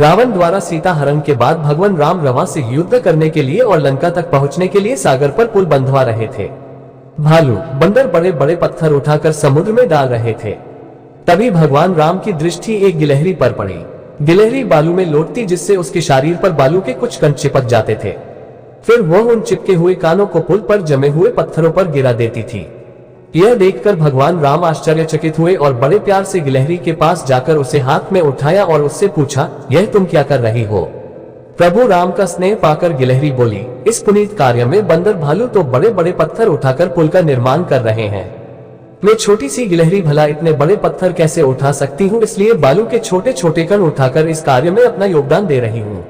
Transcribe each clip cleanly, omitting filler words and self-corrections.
रावण द्वारा सीता हरण के बाद भगवान राम रवा से युद्ध करने के लिए और लंका तक पहुंचने के लिए सागर पर पुल बंधवा रहे थे। भालू बंदर बड़े बड़े पत्थर उठाकर समुद्र में डाल रहे थे। तभी भगवान राम की दृष्टि एक गिलहरी पर पड़ी। गिलहरी बालू में लौटती, जिससे उसके शरीर पर बालू के कुछ कण चिपक जाते थे। फिर वह उन चिपके हुए कानों को पुल पर जमे हुए पत्थरों पर गिरा देती थी। यह देखकर भगवान राम आश्चर्यचकित हुए और बड़े प्यार से गिलहरी के पास जाकर उसे हाथ में उठाया और उससे पूछा, यह तुम क्या कर रही हो? प्रभु राम का स्नेह पाकर गिलहरी बोली, इस पुनीत कार्य में बंदर भालू तो बड़े बड़े पत्थर उठाकर पुल का निर्माण कर रहे हैं। मैं छोटी सी गिलहरी भला इतने बड़े पत्थर कैसे उठा सकती हूँ, इसलिए बालू के छोटे छोटे कण उठाकर इस कार्य में अपना योगदान दे रही हूँ।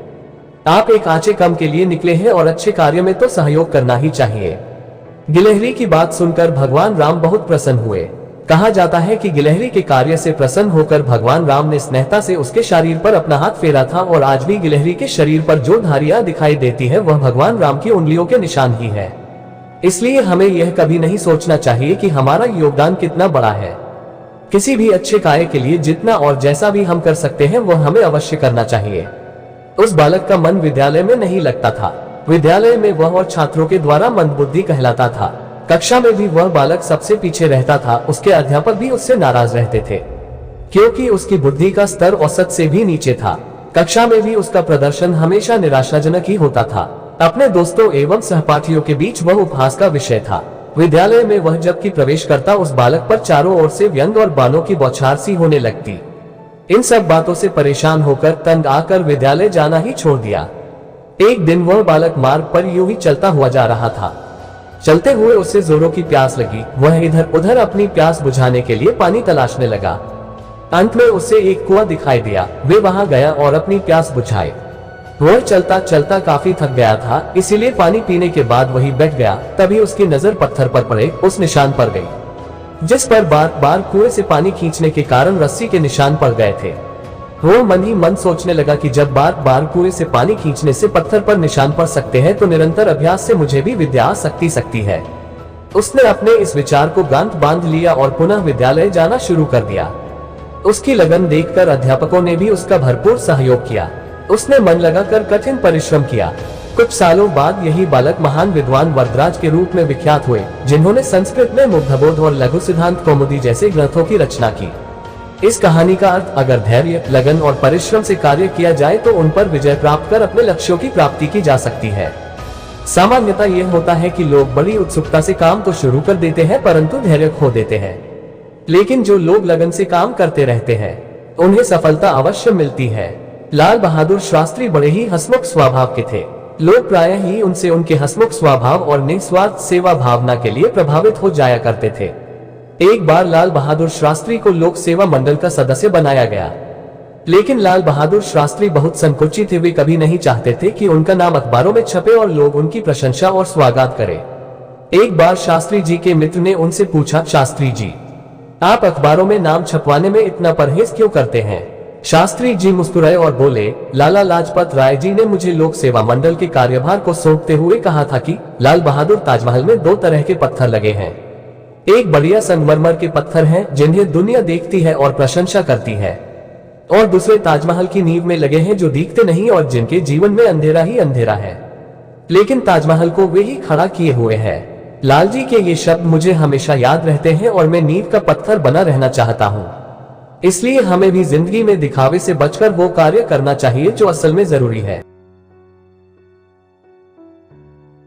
आप एक आचे कम के लिए निकले हैं और अच्छे कार्य में तो सहयोग करना ही चाहिए। गिलहरी की बात सुनकर भगवान राम बहुत प्रसन्न हुए। कहा जाता है कि गिलहरी के कार्य से प्रसन्न होकर भगवान राम ने स्नेहता से उसके शरीर पर अपना हाथ फेरा था और आज भी गिलहरी के शरीर पर जो धारियां दिखाई देती है वह भगवान राम की उंगलियों के निशान ही है। इसलिए हमें यह कभी नहीं सोचना चाहिए कि हमारा योगदान कितना बड़ा है। किसी भी अच्छे कार्य के लिए जितना और जैसा भी हम कर सकते हैं वह हमें अवश्य करना चाहिए। उस बालक का मन विद्यालय में नहीं लगता था। विद्यालय में वह और छात्रों के द्वारा मंदबुद्धि कहलाता था। कक्षा में भी वह बालक सबसे पीछे रहता था। उसके अध्यापक भी उससे नाराज रहते थे, क्योंकि उसकी बुद्धि का स्तर औसत से भी नीचे था। कक्षा में भी उसका प्रदर्शन हमेशा निराशाजनक ही होता था। अपने दोस्तों एवं सहपाठियों के बीच वह उपहास का विषय था। विद्यालय में वह जबकि प्रवेश करता, उस बालक पर चारों ओर से व्यंग और बाणों की बौछार सी होने लगती। इन सब बातों से परेशान होकर तंग आकर विद्यालय जाना ही छोड़ दिया। एक दिन वह बालक मार्ग पर यूं ही चलता हुआ जा रहा था। चलते हुए उसे जोरों की प्यास लगी। वह इधर उधर अपनी प्यास बुझाने के लिए पानी तलाशने लगा। अंत में उसे एक कुआं दिखाई दिया। वे वहां गया और अपनी प्यास बुझाई। वह चलता चलता काफी थक गया था, इसीलिए पानी पीने के बाद वही बैठ गया। तभी उसकी नजर पत्थर पर पड़े उस निशान पर गई, जिस पर बार बार कुएं से पानी खींचने के कारण रस्सी के निशान पड़ गए थे। वो मन ही मन सोचने लगा कि जब बार बार कुएं से पानी खींचने से पत्थर पर निशान पड़ सकते हैं तो निरंतर अभ्यास से मुझे भी विद्या आ सकती है। उसने अपने इस विचार को गांठ बांध लिया और पुनः विद्यालय जाना शुरू कर दिया। उसकी लगन देखकर अध्यापकों ने भी उसका भरपूर सहयोग किया। उसने मन लगाकर कठिन परिश्रम किया। कुछ सालों बाद यही बालक महान विद्वान वरदराज के रूप में विख्यात हुए, जिन्होंने संस्कृत में मुग्धबोध और लघु सिद्धांत कौमुदी जैसे ग्रंथों की रचना की। इस कहानी का अर्थ, अगर धैर्य, लगन और परिश्रम से कार्य किया जाए तो उन पर विजय प्राप्त कर अपने लक्ष्यों की प्राप्ति की जा सकती है। सामान्यतः यह होता है कि लोग बड़ी उत्सुकता से काम तो शुरू कर देते हैं परंतु धैर्य खो देते हैं। लेकिन जो लोग लगन से काम करते रहते हैं उन्हें सफलता अवश्य मिलती है। लाल बहादुर शास्त्री बड़े ही हंसमुख स्वभाव के थे। लोग प्रायः ही उनसे उनके हंसमुख स्वभाव और निस्वार्थ सेवा भावना के लिए प्रभावित हो जाया करते थे। एक बार लाल बहादुर शास्त्री को लोक सेवा मंडल का सदस्य बनाया गया, लेकिन लाल बहादुर शास्त्री बहुत संकुचित थे। वे कभी नहीं चाहते थे कि उनका नाम अखबारों में छपे और लोग उनकी प्रशंसा और स्वागत करें। एक बार शास्त्री जी के मित्र ने उनसे पूछा, शास्त्री जी, आप अखबारों में नाम छपवाने में इतना परहेज क्यों करते हैं? शास्त्री जी मुस्कुराए और बोले, लाला लाजपत राय जी ने मुझे लोक सेवा मंडल के कार्यभार को सौंपते हुए कहा था कि लाल बहादुर, ताजमहल में 2 तरह के पत्थर लगे हैं। एक बढ़िया संगमरमर के पत्थर हैं जिन्हें दुनिया देखती है और प्रशंसा करती है, और दूसरे ताजमहल की नींव में लगे हैं जो दिखते नहीं और जिनके जीवन में अंधेरा ही अंधेरा है, लेकिन ताजमहल को वे ही खड़ा किए हुए हैं। लाल जी के ये शब्द मुझे हमेशा याद रहते हैं और मैं नींव का पत्थर बना रहना चाहता हूँ। इसलिए हमें भी जिंदगी में दिखावे से बचकर वो कार्य करना चाहिए जो असल में जरूरी है।